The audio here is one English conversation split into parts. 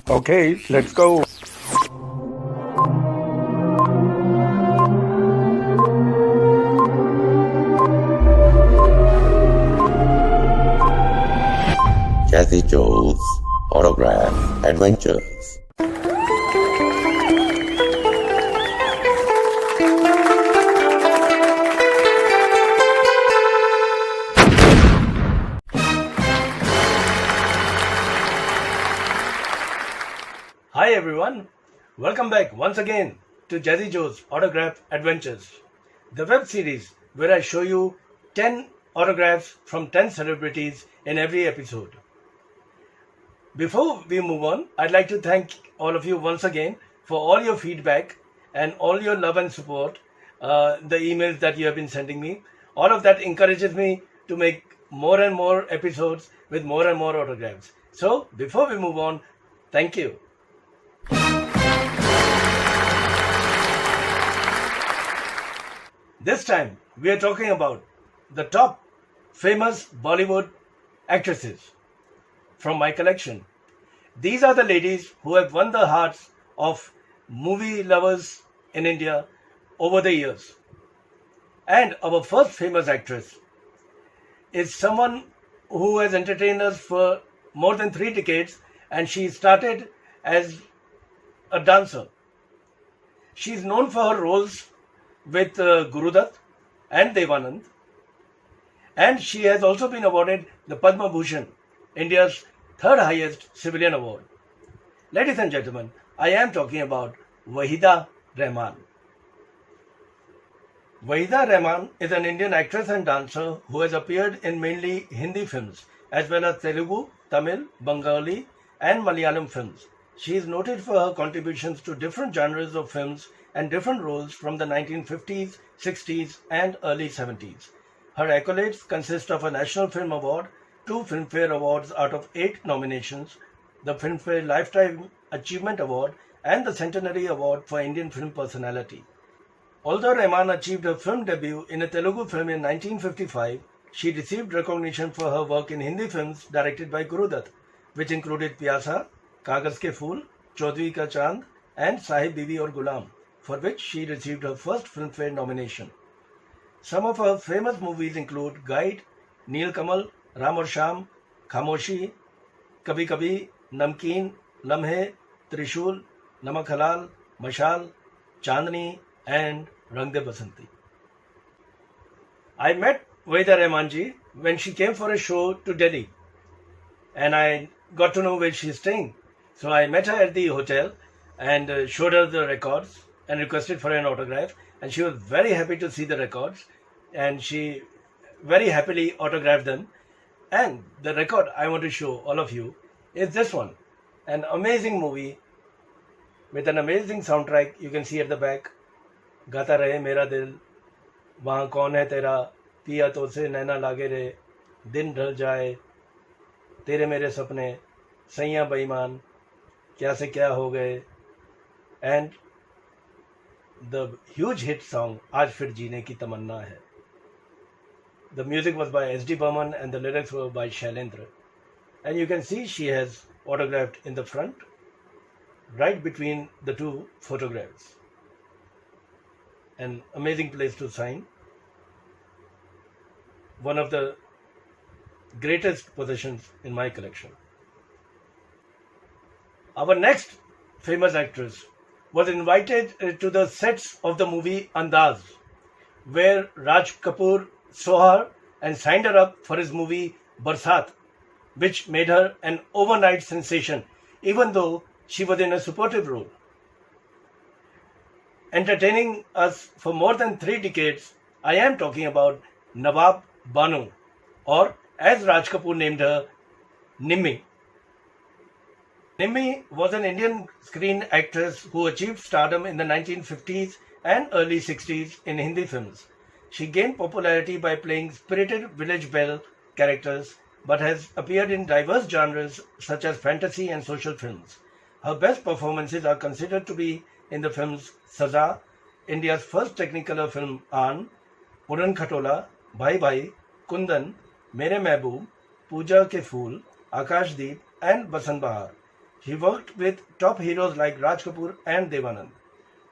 Okay, let's go. Jazzy Joe's Autograph Adventures. Hi everyone, welcome back once again to Jazzy Joe's Autograph Adventures, the web series where I show you 10 autographs from 10 celebrities in every episode. Before we move on, I'd like to thank all of you once again for all your feedback and all your love and support, the emails that you have been sending me. All of that encourages me to make more and more episodes with more and more autographs. So, before we move on, thank you. This time, we are talking about the top famous Bollywood actresses from my collection. These are the ladies who have won the hearts of movie lovers in India over the years. And our first famous actress is someone who has entertained us for more than 3 decades, and she started as a dancer. She is known for her roles with Guru Dutt and Devanand, and she has also been awarded the Padma Bhushan, India's third highest civilian award. Ladies and gentlemen, I am talking about Waheeda Rehman. Waheeda Rehman is an Indian actress and dancer who has appeared in mainly Hindi films as well as Telugu, Tamil, Bengali and Malayalam films. She is noted for her contributions to different genres of films and different roles from the 1950s, 60s and early 70s. Her accolades consist of a National Film Award, 2 Filmfare Awards out of 8 nominations, the Filmfare Lifetime Achievement Award and the Centenary Award for Indian Film Personality. Although Rehman achieved her film debut in a Telugu film in 1955, she received recognition for her work in Hindi films directed by Guru Dutt, which included Pyasa, Kagaz Ke Phool, Chaudhary Ka Chand and Sahib Bibi Aur Gulam, for which she received her first Filmfare nomination. Some of her famous movies include Guide, Neel Kamal, Ram Aur Sham, Khamoshi, Kabhi Kabhi, Namkeen, Lamhe, Trishul, Namak Halal, Mashal, Chandni and Rang De Basanti. I met Waheeda Rehman ji when she came for a show to Delhi, and I got to know where she is staying. So I met her at the hotel and showed her the records and requested for an autograph, and she was very happy to see the records and she very happily autographed them. And the record I want to show all of you is this one, an amazing movie with an amazing soundtrack. You can see at the back, Gata Rahe Mera Dil, Wahan Kaun Hai Tera, Piya To Se Naina Lage Re, Din Dhal Jaye, Tere Mere Sapne, Saiyan Beiman, Kya Se Kya Ho Gaye, and the huge hit song Aaj Fir Jeene Ki Tamanna Hai. The music was by S.D. Burman and the lyrics were by Shailendra. And you can see she has autographed in the front, right between the two photographs. An amazing place to sign. One of the greatest possessions in my collection. Our next famous actress was invited to the sets of the movie Andaz, where Raj Kapoor saw her and signed her up for his movie Barsat, which made her an overnight sensation, even though she was in a supportive role. Entertaining us for more than 3 decades, I am talking about Nawab Banu, or as Raj Kapoor named her, Nimmi. Nimmi was an Indian screen actress who achieved stardom in the 1950s and early 60s in Hindi films. She gained popularity by playing spirited village belle characters, but has appeared in diverse genres such as fantasy and social films. Her best performances are considered to be in the films Saza, India's first Technicolor film Aan, Udan Khatola, Bhai Bhai, Kundan, Mere Mehboob, Pooja Ke Phool, Akashdeep and Basant Bahar. She worked with top heroes like Raj Kapoor and Devanand.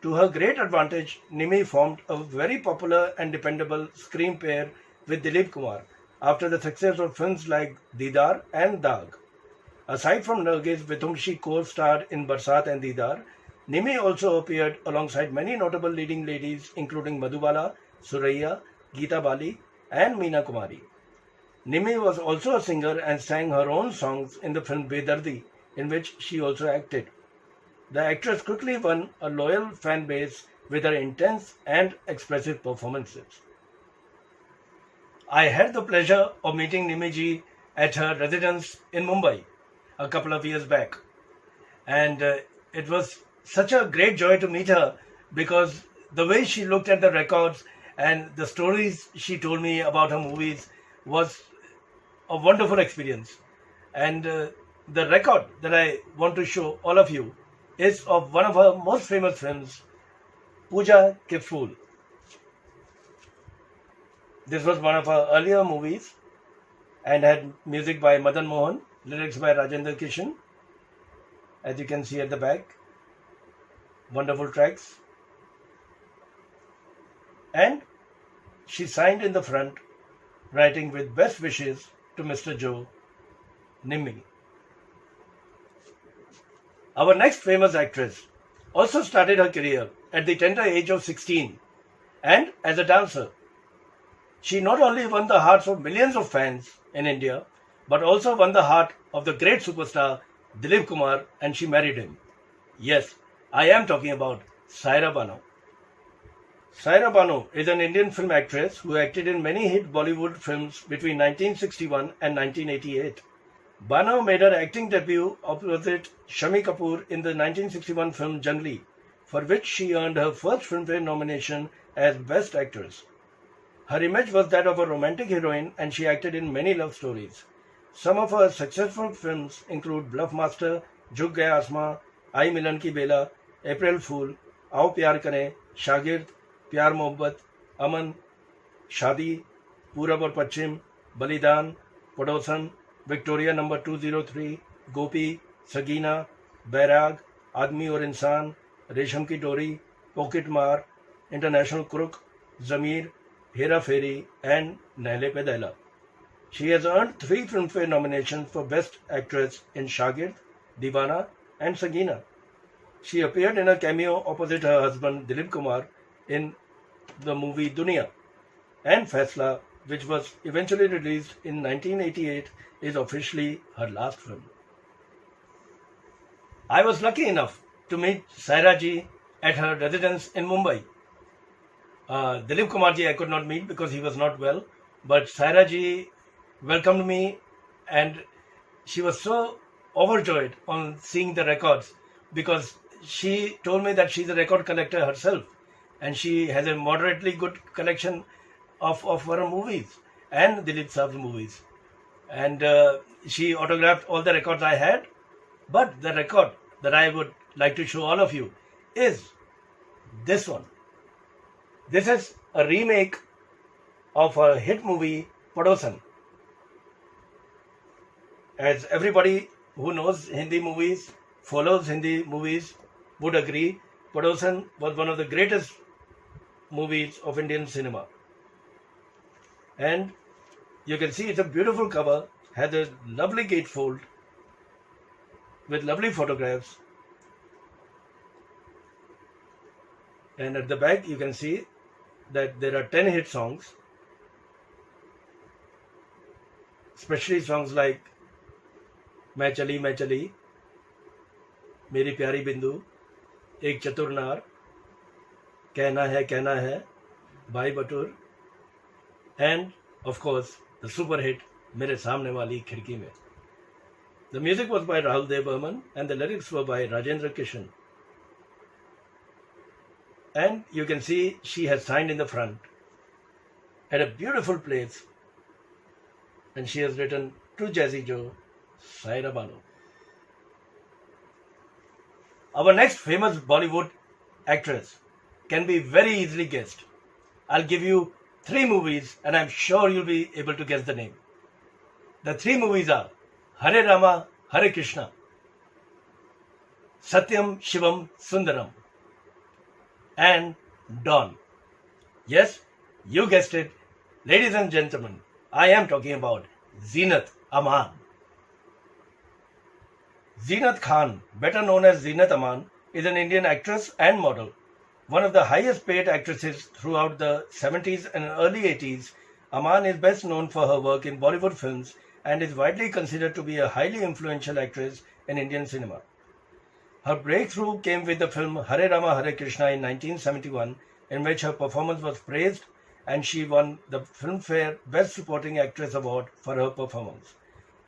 To her great advantage, Nimi formed a very popular and dependable screen pair with Dilip Kumar after the success of films like Didar and Daag. Aside from Nargis, with whom she co-starred in Barsat and Didar, Nimi also appeared alongside many notable leading ladies including Madhubala, Suraiya, Geeta Bali and Meena Kumari. Nimi was also a singer and sang her own songs in the film Bedardi, in which she also acted. The actress quickly won a loyal fan base with her intense and expressive performances. I had the pleasure of meeting Nimi ji at her residence in Mumbai a couple of years back. And it was such a great joy to meet her because the way she looked at the records and the stories she told me about her movies was a wonderful experience. And the record that I want to show all of you is of one of her most famous films, Pooja Ke Phool. This was one of her earlier movies and had music by Madan Mohan, lyrics by Rajendra Kishan, as you can see at the back. Wonderful tracks. And she signed in the front, writing with best wishes to Mr. Joe, Nimi. Our next famous actress also started her career at the tender age of 16 and as a dancer. She not only won the hearts of millions of fans in India, but also won the heart of the great superstar Dilip Kumar, and she married him. Yes, I am talking about Saira Bano. Saira Bano is an Indian film actress who acted in many hit Bollywood films between 1961 and 1988. Bano made her acting debut opposite Shami Kapoor in the 1961 film Jangli, for which she earned her first Filmfare nomination as Best Actress. Her image was that of a romantic heroine and she acted in many love stories. Some of her successful films include Bluff Master, Jhuk Gaya Asma, Aayi Milan Ki Bela, April Fool, Aao Pyar Kare, Shagird, Pyar Mohabbat, Aman, Shadi, Purab aur Pachchim, Balidan, Padosan, Victoria No. 203, Gopi, Sagina, Bairag, Aadmi aur Insaan, Resham Ki Dori, Pocket Mar, International Crook, Zameer, Hera Fairy and Nahle Pe Daila. She has earned 3 Filmfare nominations for Best Actress in Shagird, Deewana and Sagina. She appeared in a cameo opposite her husband Dilip Kumar in the movie Dunia, and Faisla, which was eventually released in 1988, is officially her last film. I was lucky enough to meet Saira ji at her residence in Mumbai. Dilip Kumar ji I could not meet because he was not well, but Saira ji welcomed me and she was so overjoyed on seeing the records because she told me that she's a record collector herself and she has a moderately good collection of her movies and Dilip Saab's movies. And she autographed all the records I had, but the record that I would like to show all of you is this one. This is a remake of a hit movie, Padosan. As everybody who knows Hindi movies, follows Hindi movies, would agree, Padosan was one of the greatest movies of Indian cinema. And you can see it's a beautiful cover, has a lovely gatefold with lovely photographs. And at the back you can see that there are 10 hit songs, especially songs like मैं चली मेरी प्यारी बिंदु, एक चतुर नार, कहना है भाई बटुर, and of course the super hit मेरे सामने वाली खिड़की में. The music was by Rahul Dev Burman and the lyrics were by Rajendra Kishan. And you can see she has signed in the front at a beautiful place and she has written to Jazzy Joe, Saira Bano. Our next famous Bollywood actress can be very easily guessed. I'll give you 3 movies and I'm sure you'll be able to guess the name. The 3 movies are Hare Rama, Hare Krishna. Satyam Shivam Sundaram, and Dawn. Yes, you guessed it. Ladies and gentlemen, I am talking about Zeenat Aman. Zeenat Khan, better known as Zeenat Aman, is an Indian actress and model. One of the highest paid actresses throughout the 70s and early 80s, Aman is best known for her work in Bollywood films and is widely considered to be a highly influential actress in Indian cinema. Her breakthrough came with the film Hare Rama Hare Krishna in 1971, in which her performance was praised and she won the Filmfare Best Supporting Actress Award for her performance.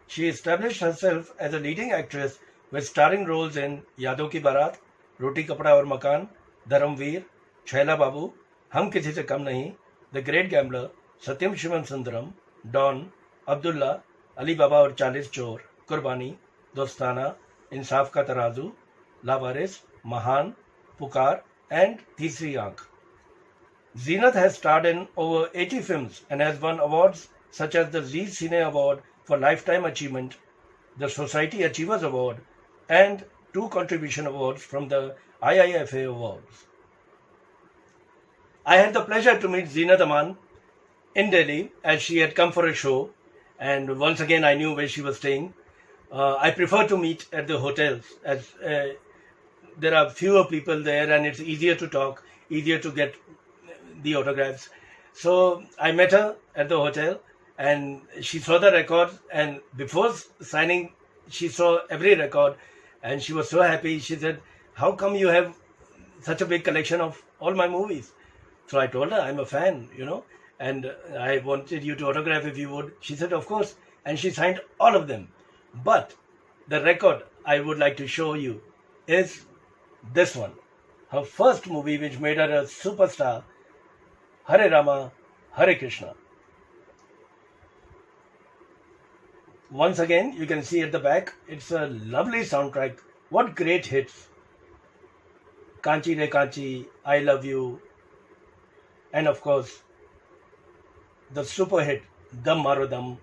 She established herself as a leading actress with starring roles in Yadon Ki Barat, Roti Kapda Aur Makan, Dharamveer, Chaila Babu, Hum Kisi Se Kam Nahi, The Great Gambler, Satyam Shivam Sundaram, Dawn, Abdullah, Ali Baba Aur 40 Chor, Qurbani, Dostana, Insaf Ka Tarazu, Lavaris, Mahan, Pukar, and Teesri Aankh. Zeenat has starred in over 80 films and has won awards such as the Zee Cine Award for Lifetime Achievement, the Society Achievers Award, and 2 contribution awards from the IIFA Awards. I had the pleasure to meet Zeenat Aman in Delhi as she had come for a show, and once again I knew where she was staying. I prefer to meet at the hotels as there are fewer people there and it's easier to talk, easier to get the autographs. So I met her at the hotel and she saw the records, and before signing she saw every record and she was so happy. She said, "How come you have such a big collection of all my movies?" So I told her, "I'm a fan, and I wanted you to autograph if you would." She said, "Of course," and she signed all of them. But the record I would like to show you is this one, her first movie which made her a superstar, Hare Rama, Hare Krishna. Once again, you can see at the back, it's a lovely soundtrack. What great hits. Kanchi Re Kanchi, I Love You, and of course, the super hit, Dam Maro Dam,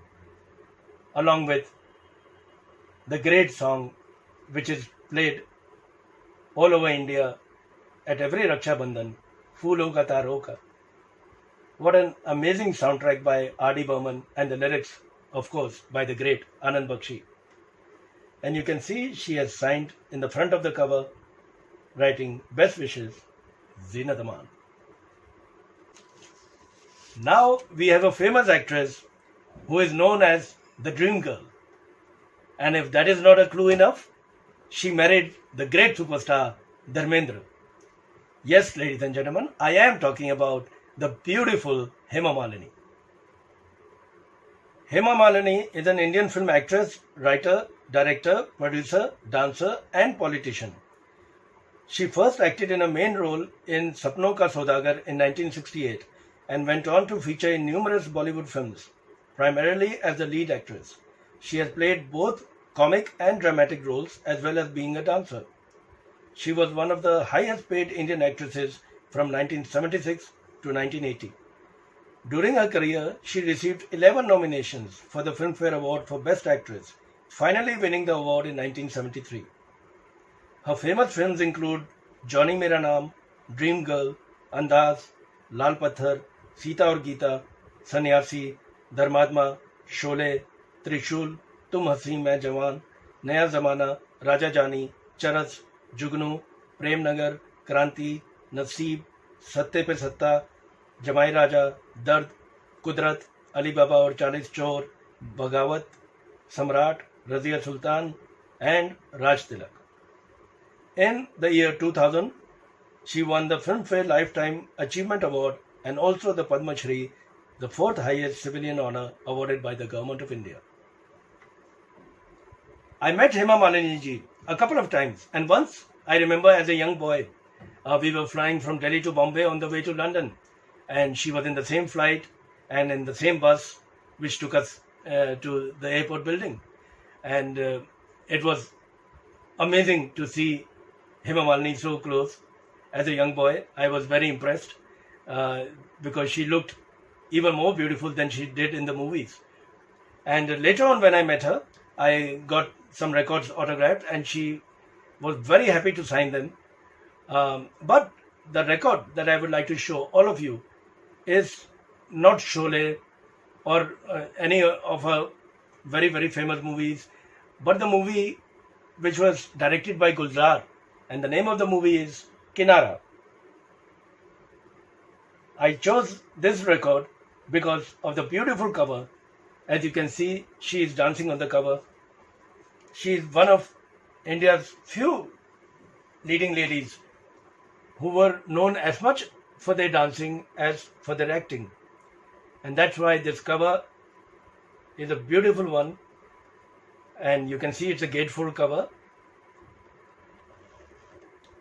along with the great song which is played all over India at every Raksha Bandhan, Phoolon Ka Taro Ka. What an amazing soundtrack by R.D. Burman, and the lyrics, of course, by the great Anand Bakshi. And you can see she has signed in the front of the cover, writing best wishes, Zeenat Aman. Now we have a famous actress who is known as the Dream Girl. And if that is not a clue enough, she married the great superstar Dharmendra. Yes, ladies and gentlemen, I am talking about the beautiful Hema Malini. Hema Malini is an Indian film actress, writer, director, producer, dancer, and politician. She first acted in a main role in Sapnon Ka Saudagar in 1968 and went on to feature in numerous Bollywood films, primarily as the lead actress. She has played both comic and dramatic roles as well as being a dancer. She was one of the highest paid Indian actresses from 1976 to 1980. During her career, she received 11 nominations for the Filmfare Award for Best Actress, finally winning the award in 1973. Her famous films include Johnny Mera Naam, Dream Girl, Andaz, Lal Patthar, Sita Aur Geeta, Sannyasi, Dharmadma, Sholay, Trishul, Tum Hasi Main Jawan, Naya Zamana, Raja Jani, Charas, Jugnu, Prem Nagar, Kranti, Naseeb, Satte Pe Satta, Jamai Raja, Dard, Kudrat, Ali Baba Aur 40 Chor, Bagawat, Samrat, Razia Sultan, and Raj Tilak. In the year 2000, she won the Filmfare Lifetime Achievement Award and also the Padma Shri, the 4th highest civilian honour awarded by the Government of India. I met Hema Malini ji a couple of times, and once I remember as a young boy, we were flying from Delhi to Bombay on the way to London, and she was in the same flight and in the same bus which took us to the airport building. And it was amazing to see Hema Malini so close. As a young boy, I was very impressed because she looked even more beautiful than she did in the movies. And later on when I met her, I got some records autographed, and she was very happy to sign them. But the record that I would like to show all of you is not Sholay or any of her very, very famous movies, but the movie which was directed by Gulzar, and the name of the movie is Kinara. I chose this record because of the beautiful cover. As you can see, she is dancing on the cover. She is one of India's few leading ladies who were known as much for their dancing as for their acting. And that's why this cover is a beautiful one. And you can see it's a gatefold cover.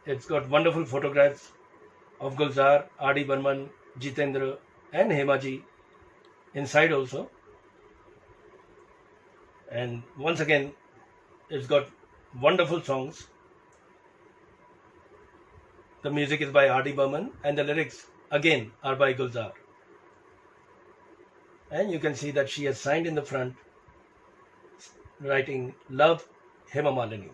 It's got wonderful photographs of Gulzar, R.D. Burman, Jitendra and Hemaji inside also. And once again, it's got wonderful songs. The music is by R.D. Burman and the lyrics again are by Gulzar. And you can see that she has signed in the front writing Love, Hema Malini.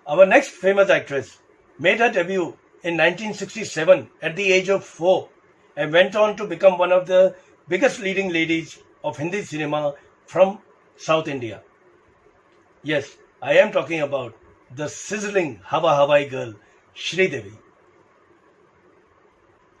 Our next famous actress made her debut in 1967 at the age of 4 and went on to become one of the biggest leading ladies of Hindi cinema from South India. Yes, I am talking about the sizzling Hawa Hawai girl, Sridevi.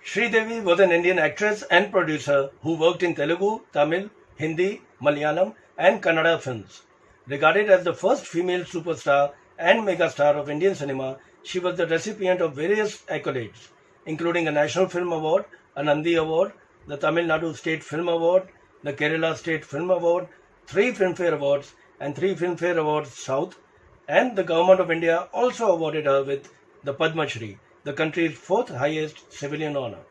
Sridevi was an Indian actress and producer who worked in Telugu, Tamil, Hindi, Malayalam and Kannada films. Regarded as the first female superstar and megastar of Indian cinema, she was the recipient of various accolades, including a National Film Award, a Nandi Award, the Tamil Nadu State Film Award, the Kerala State Film Award, 3 Filmfare Awards and 3 Filmfare Awards South, and the Government of India also awarded her with the Padma Shri, the country's 4th highest civilian honour.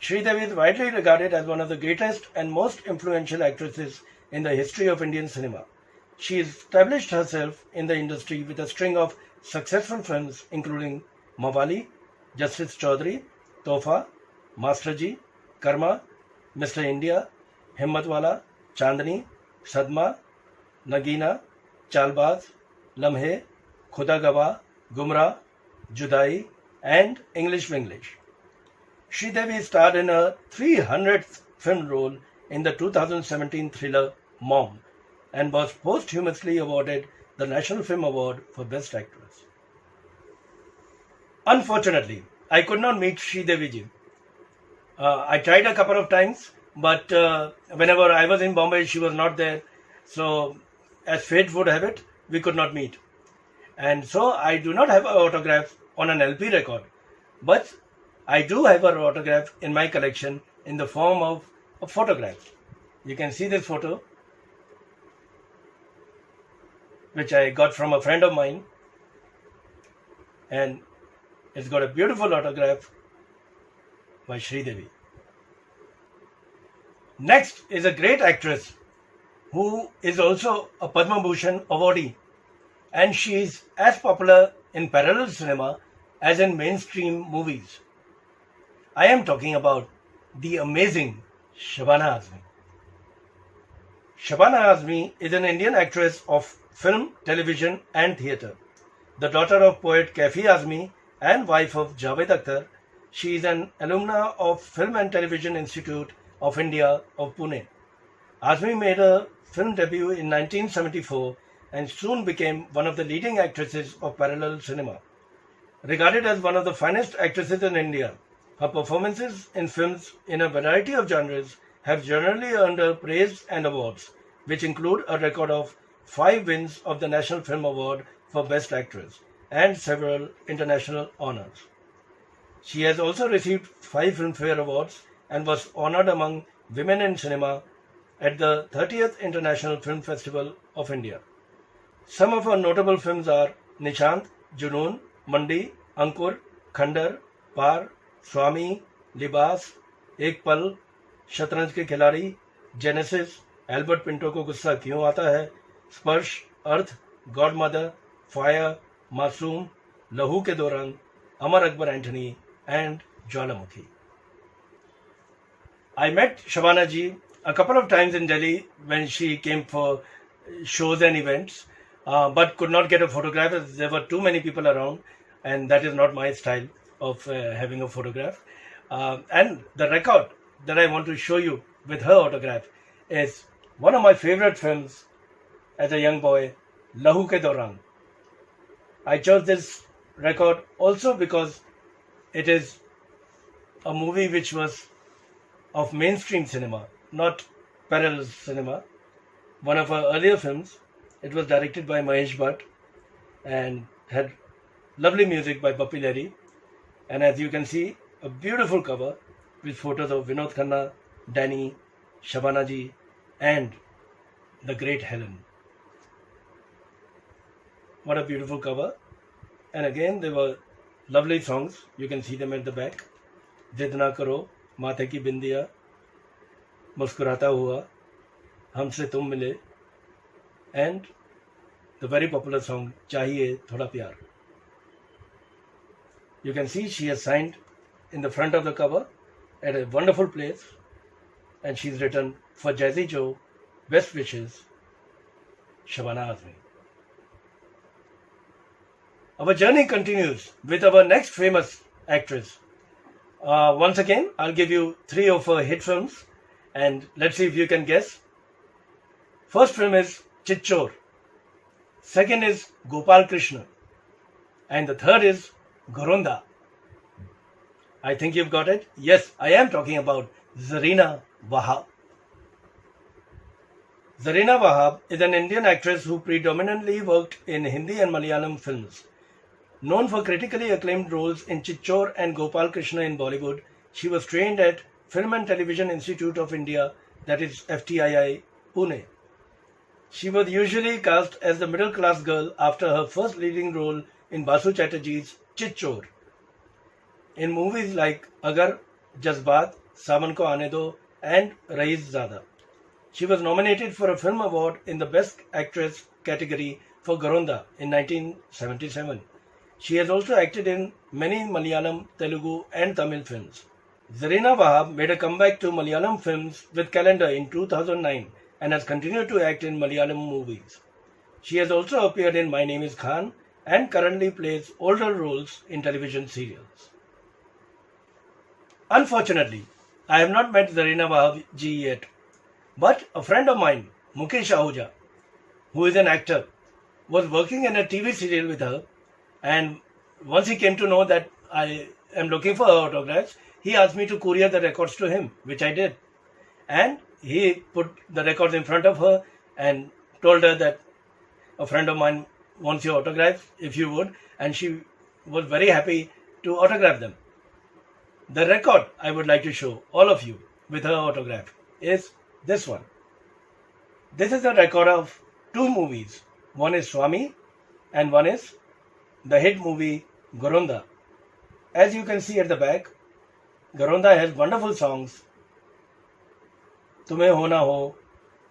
Sridevi is widely regarded as one of the greatest and most influential actresses in the history of Indian cinema. She established herself in the industry with a string of successful films including Mawali, Justice Chaudhary, Tohfa, Masterji, Karma, Mr. India, Himmatwala, Chandni, Sadma, Nagina, Chalbaz, Lamhe, Khuda Gawah, Gumrah, Judai and English Winglish. Sridevi starred in her 300th film role in the 2017 thriller Mom and was posthumously awarded the National Film Award for Best Actress. Unfortunately, I could not meet Sridevi ji. I tried a couple of times, but whenever I was in Bombay, she was not there. So, as fate would have it, we could not meet. And so, I do not have her autograph on an LP record, but I do have her autograph in my collection in the form of a photograph. You can see this photo, which I got from a friend of mine, and it's got a beautiful autograph by Sridevi. Next is a great actress who is also a Padma Bhushan awardee, and she is as popular in parallel cinema as in mainstream movies. I am talking about the amazing Shabana Azmi. Shabana Azmi is an Indian actress of film, television and theatre. The daughter of poet Kaifi Azmi and wife of Javed Akhtar, she is an alumna of Film and Television Institute of India of Pune. Azmi made her film debut in 1974 and soon became one of the leading actresses of parallel cinema. Regarded as one of the finest actresses in India, her performances in films in a variety of genres have generally earned her praise and awards, which include a record of 5 wins of the National Film Award for Best Actress and several international honours. She has also received 5 Filmfare Awards and was honoured among women in cinema at the 30th International Film Festival of India. Some of her notable films are Nishant, Junoon, Mandi, Ankur, Khandar, Par, Swami, Libas, एक पल, शतरंज के खिलाड़ी, genesis, Albert Pinto को गुस्सा क्यों आता है, स्पर्श, अर्थ, गॉड मदर, फायर, मासूम, Lahu Ke Do Rang, Amar Akbar Anthony and Jwalamukhi. I met Shabana ji a couple of times in Delhi when she came for shows and events, but could not get a photograph as there were too many people around, and that is not my style of having a photograph. And the record that I want to show you with her autograph is one of my favorite films as a young boy, Lahu Ke Dauran. I chose this record also because it is a movie which was of mainstream cinema, not parallel cinema. One of her earlier films. It was directed by Mahesh Bhatt and had lovely music by Bappi Lahiri. And as you can see, a beautiful cover with photos of Vinod Khanna, Danny, Shabana ji, and the great Helen. What a beautiful cover. And again, there were lovely songs. You can see them at the back. Zid Na Karo, Mathe Ki Bindiya, Muskurata Hua, Humse Tum Mile, and the very popular song Chahiye Thoda Pyar. You can see she has signed in the front of the cover at a wonderful place, and she's written, "For Jazzy Joe, best wishes, Shabana Azmi." Our journey continues with our next famous actress. Once again, I'll give you 3 of her hit films, and let's see if you can guess. First film is Chitchor. Second is Gopal Krishna. And the third is Goronda. I think you've got it. Yes, I am talking about Zarina Wahab. Zarina Wahab is an Indian actress who predominantly worked in Hindi and Malayalam films. Known for critically acclaimed roles in Chitchor and Gopal Krishna in Bollywood, she was trained at Film and Television Institute of India, that is FTII, Pune. She was usually cast as the middle-class girl after her first leading role in Basu Chatterjee's Chitchor. In movies like Agar, Jazbaat, Saman Ko Aane Do, and Raees Zada. She was nominated for a film award in the Best Actress category for Goronda in 1977. She has also acted in many Malayalam, Telugu, and Tamil films. Zarina Wahab made a comeback to Malayalam films with Calendar in 2009 and has continued to act in Malayalam movies. She has also appeared in My Name is Khan and currently plays older roles in television serials. Unfortunately, I have not met Zarina Wahab ji yet, but a friend of mine, Mukesh Ahuja, who is an actor, was working in a TV serial with her, and once he came to know that I am looking for her autographs, he asked me to courier the records to him, which I did. And he put the records in front of her and told her that a friend of mine wants your autographs, if you would, and she was very happy to autograph them. The record I would like to show all of you with her autograph is this one. This is a record of 2 movies. One is Swami and one is the hit movie Goronda. As you can see at the back, Goronda has wonderful songs. तुम्हें होना हो,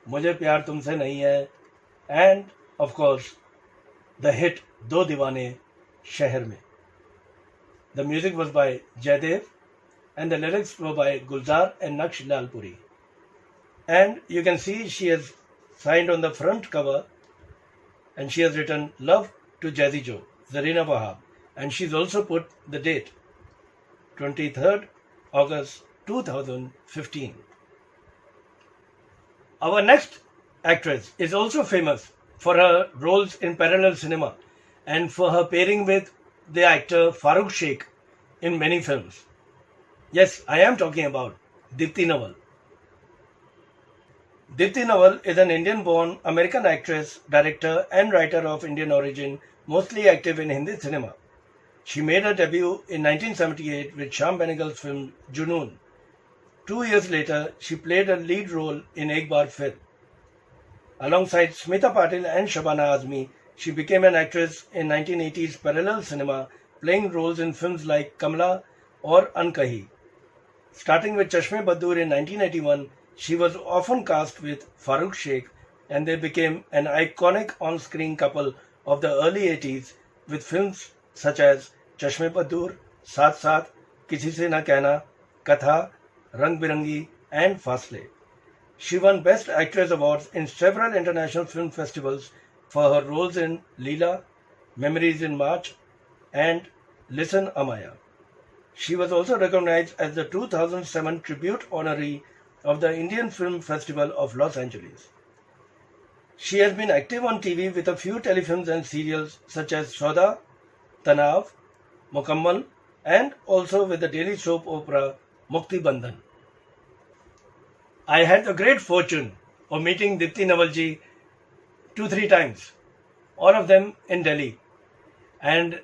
मुझे प्यार तुमसे नहीं है, and of course the hit दो दीवाने शहर में. The music was by Jaidev and the lyrics were by Gulzar and Naksh Lalpuri. And you can see she has signed on the front cover and she has written Love to Jazzy Joe, Zarina Wahab, and she's also put the date 23rd August 2015. Our next actress is also famous for her roles in parallel cinema and for her pairing with the actor Farooq Sheikh in many films. Yes, I am talking about Deepti Nawal. Deepti Nawal is an Indian-born American actress, director and writer of Indian origin, mostly active in Hindi cinema. She made her debut in 1978 with Shyam Benegal's film Junoon. 2 years later, she played a lead role in Ek Baar Phir. Alongside Smita Patil and Shabana Azmi, she became an actress in 1980s parallel cinema, playing roles in films like Kamla or Ankahi. Starting with Chashme Baddoor in 1981, she was often cast with Farooq Sheikh, and they became an iconic on-screen couple of the early 80s with films such as Chashme Baddoor, Saath Saath, Kisi Se Na Kehna, Katha, Rang Birangi, and Fasle. She won Best Actress awards in several international film festivals, for her roles in Leela, Memories in March, and Listen Amaya. She was also recognized as the 2007 Tribute Honoree of the Indian Film Festival of Los Angeles. She has been active on TV with a few telefilms and serials such as Sauda, Tanav, Mukammal, and also with the daily soap opera Mukti Bandhan. I had the great fortune of meeting Dipti Navalji 2-3 times, all of them in Delhi. And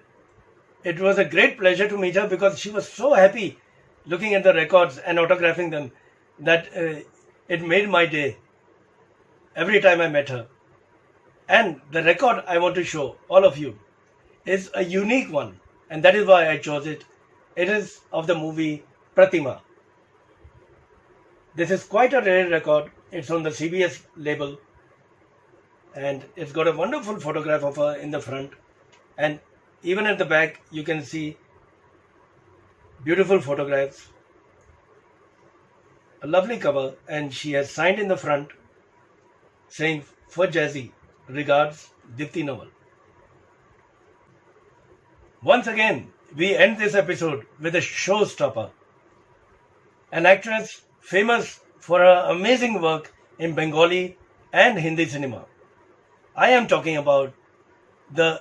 it was a great pleasure to meet her because she was so happy looking at the records and autographing them that it made my day every time I met her. And the record I want to show all of you is a unique one, and that is why I chose it. It is of the movie Pratima. This is quite a rare record. It's on the CBS label, and it's got a wonderful photograph of her in the front, and even at the back you can see beautiful photographs, a lovely cover, and she has signed in the front saying, "For Jazzy, regards, Dipti Naval." Once again, we end this episode with a showstopper. An actress famous for her amazing work in Bengali and Hindi cinema. I am talking about the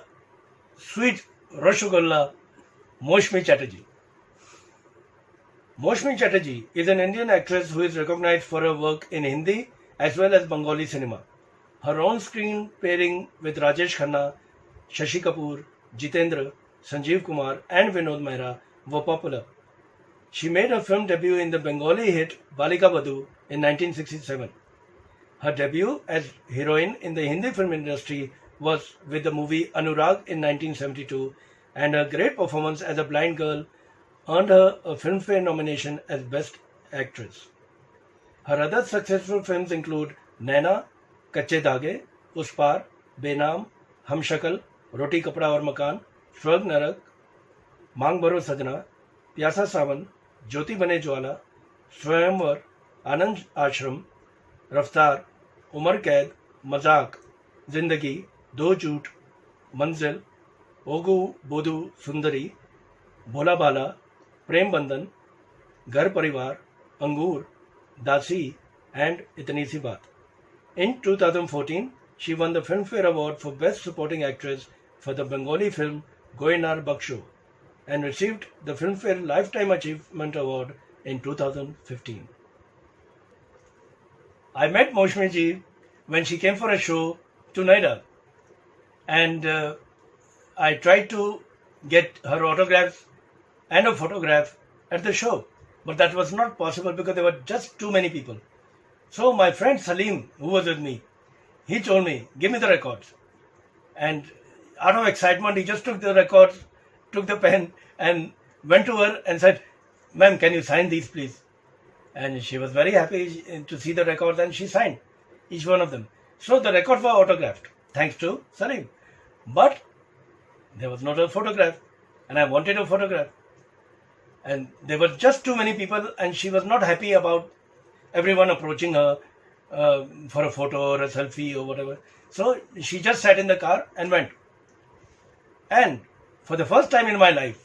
sweet Rasgulla, Moushami Chatterjee. Moushami Chatterjee is an Indian actress who is recognized for her work in Hindi as well as Bengali cinema. Her on-screen pairing with Rajesh Khanna, Shashi Kapoor, Jitendra, Sanjeev Kumar and Vinod Mehra were popular. She made her film debut in the Bengali hit Balika Badhu in 1967. Her debut as heroine in the Hindi film industry was with the movie Anurag in 1972, and her great performance as a blind girl earned her a Filmfare nomination as Best Actress. Her other successful films include Naina, Kache Dhage, Us Paar, Benam, Hum Shakal, Roti Kapda Aur Makan, Swarg Narak, Mang Bharo Sajna, Pyasa Sawan, Jyoti Bane Jwala, Swayamvar, Anand Ashram, Raftar, Umar Kaid, Mazak, Zindagi, Do Jhoot, Manzil, Ogu Bodu Sundari, Bhola Bala, Prem Bandhan, Ghar Parivar, Angur, Dasi, and Itni Si Baat. In 2014, she won the Filmfare Award for Best Supporting Actress for the Bengali film Goinar Baksho and received the Filmfare Lifetime Achievement Award in 2015. I met Moushami ji when she came for a show to Noida, and I tried to get her autographs and a photograph at the show, but that was not possible because there were just too many people. So my friend Salim, who was with me, he told me, "Give me the records." And out of excitement, he just took the records, took the pen, and went to her and said, "Ma'am, can you sign these, please?" And she was very happy to see the records, and she signed each one of them. So the records were autographed, thanks to Salim. But there was not a photograph, and I wanted a photograph. And there were just too many people, and she was not happy about everyone approaching her for a photo or a selfie or whatever. So she just sat in the car and went. And for the first time in my life,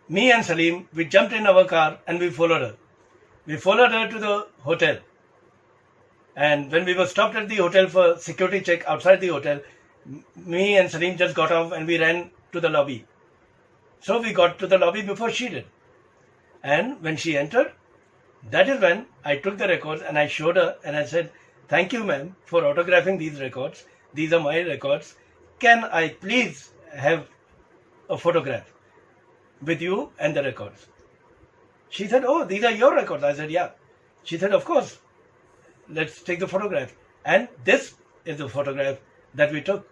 me and Salim, we jumped in our car and we followed her. We followed her to the hotel. And when we were stopped at the hotel for security check outside the hotel, me and Salim just got off and we ran to the lobby. So we got to the lobby before she did. And when she entered, that is when I took the records and I showed her and I said, "Thank you, ma'am, for autographing these records. These are my records. Can I please have a photograph with you and the records?" She said, "Oh, these are your records." I said, "Yeah." She said, "Of course. Let's take the photograph." And this is the photograph that we took.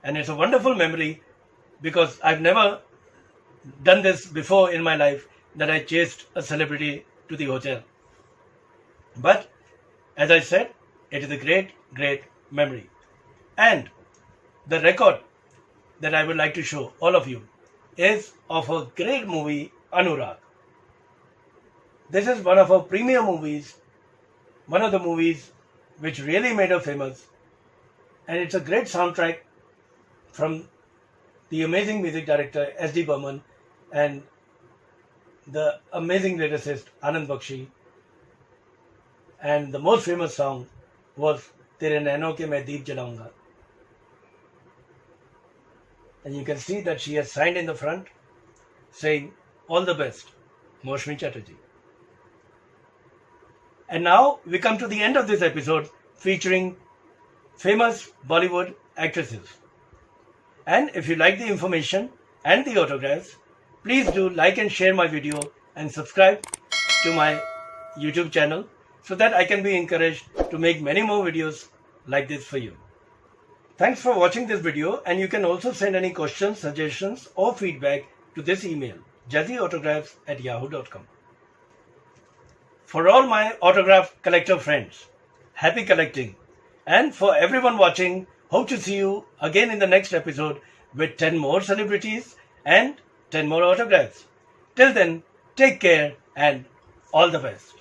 And it's a wonderful memory because I've never done this before in my life, that I chased a celebrity to the hotel. But as I said, it is a great, great memory. And the record that I would like to show all of you is of a great movie, Anurag. This is one of her premier movies, one of the movies which really made her famous. And it's a great soundtrack from the amazing music director S.D. Burman and the amazing lyricist Anand Bakshi. And the most famous song was Tere Naino Ke Main Deep Jalaunga. And you can see that she has signed in the front saying, "All the best, Moushami Chatterjee." And now we come to the end of this episode featuring famous Bollywood actresses. And if you like the information and the autographs, please do like and share my video and subscribe to my YouTube channel so that I can be encouraged to make many more videos like this for you. Thanks for watching this video, and you can also send any questions, suggestions or feedback to this email jazzyautographs@yahoo.com. For all my autograph collector friends, happy collecting. And for everyone watching, hope to see you again in the next episode with 10 more celebrities and 10 more autographs. Till then, take care and all the best.